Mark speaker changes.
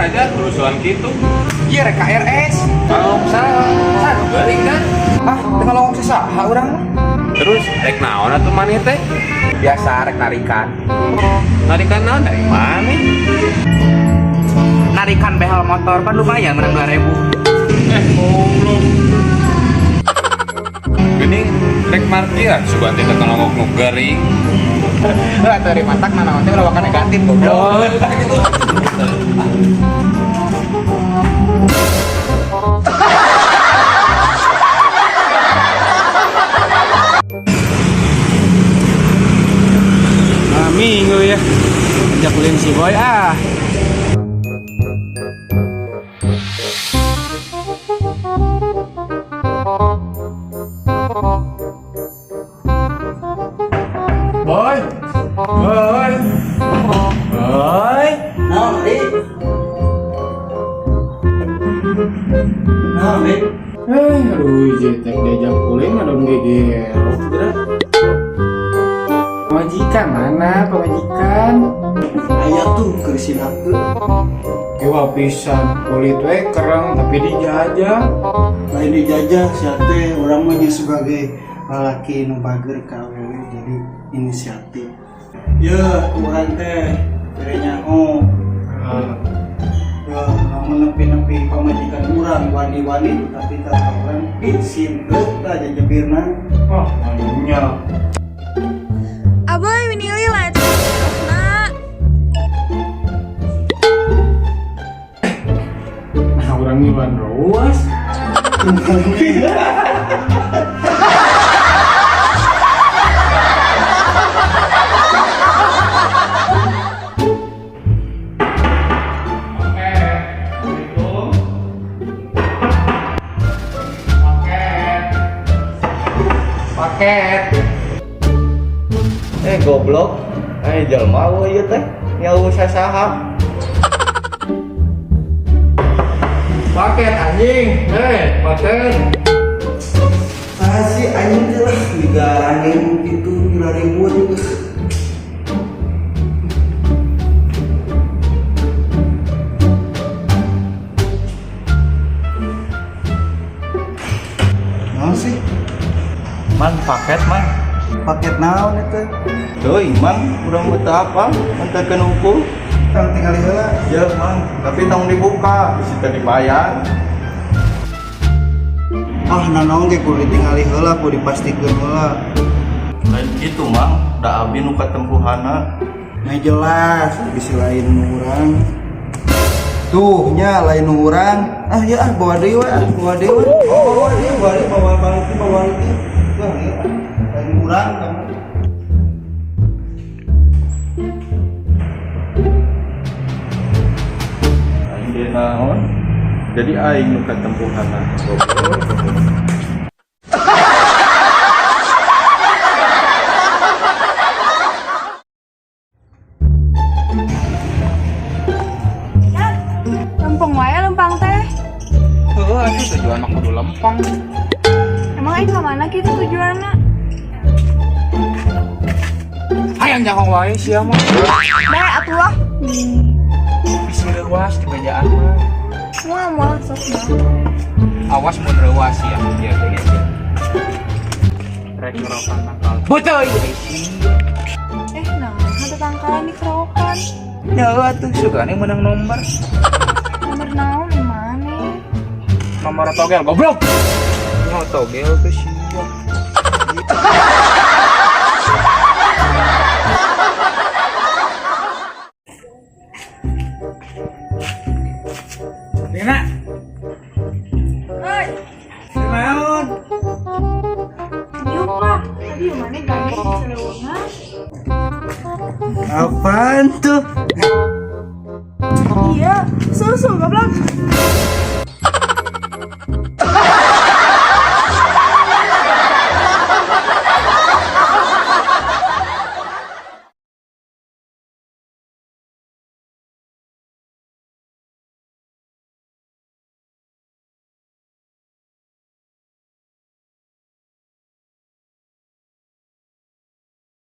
Speaker 1: aja kerusuhan gitu.
Speaker 2: Iya rek KRS.
Speaker 1: Kalau salah garing kan.
Speaker 2: Tengah lowong saha urang mah.
Speaker 1: Terus rek naon atuh maneh teh?
Speaker 2: Biasa rek narikan.
Speaker 1: Narikan naon dari mana?
Speaker 2: Narikan behel motor kan lumayan menang 2000.
Speaker 1: Goblok. Gini rek markiran sugan teh teu nongok nu garing.
Speaker 2: Lah dari matak nanaon teh lawakan negatif goblok.
Speaker 3: Minggu ya ajak ulin si boy boy aduh jetek diajak ulin ngadon gegerok berat. Pemajikan mana pemajikan?
Speaker 4: Ayah tuh kersin aku.
Speaker 3: Ewa pisan kulit we kereng tapi dijajah.
Speaker 4: Lain dijajah siate orang mah sebagai lelaki nu bager ka awewe jadi inisiatif. Ya Tuhan teh kiranya ya namun nepi-nepi pemajikan urang wani-wani tapi tak orang izin teh tak jajebirna.
Speaker 3: Banyak.
Speaker 5: Aboy winili lah nak.
Speaker 3: Nah orang ini ban ruas.
Speaker 2: Paket.
Speaker 4: Goblok. Jelema we ieu teh nyawa sasaha.
Speaker 2: Paket anjing. Paket.
Speaker 4: Si anjing teh lah digaranin gitu ribut gitu. Naon sih?
Speaker 2: Man paket man.
Speaker 4: Paket naon itu? Doi, mang, urang beuteung apa? Mantekeun hukum. Tang tinggal heula. Ya, mang, tapi tong dibuka, bisi teh dibayar. Nanaon ge kudu ditinggali heula, kudu dipastikeun heula. Lain kitu, mang, da abi nu katempuhanna. Nah jelas, bisi lain nu urang. Tuh nya lain nu urang. Bawa deui we, bawa deui. Bawa deui, bawa balik. Ya, lain urang kamu. Aing dia naon? Jadi aing nu katempuhanna.
Speaker 5: Lempeng wae lempang teh.
Speaker 2: Itu tujuan mah kudu lempeng.
Speaker 5: Emang aing ka mana kitu tujuanna?
Speaker 2: Hayang jangkong wae sia mah.
Speaker 5: Bae atuh lah.
Speaker 2: Bisi leuwas di bejaan mah.
Speaker 5: Moal sok mah.
Speaker 2: Awas mun leuwas ya. Iya teh ya. Rek ngerokan nakal. Beuteui.
Speaker 5: Nah, ada tangkalan di kerokan.
Speaker 2: Ya atuh sugane menang nomor.
Speaker 5: Nomor naon di mana?
Speaker 2: Nomor togel goblok. Nyaho togel teh sia. Dina.
Speaker 5: Hei,
Speaker 2: Naon?
Speaker 5: yuk pak. Di mana ganggu selewongan?
Speaker 4: Apaan tuh?
Speaker 5: Iya, susu goblok.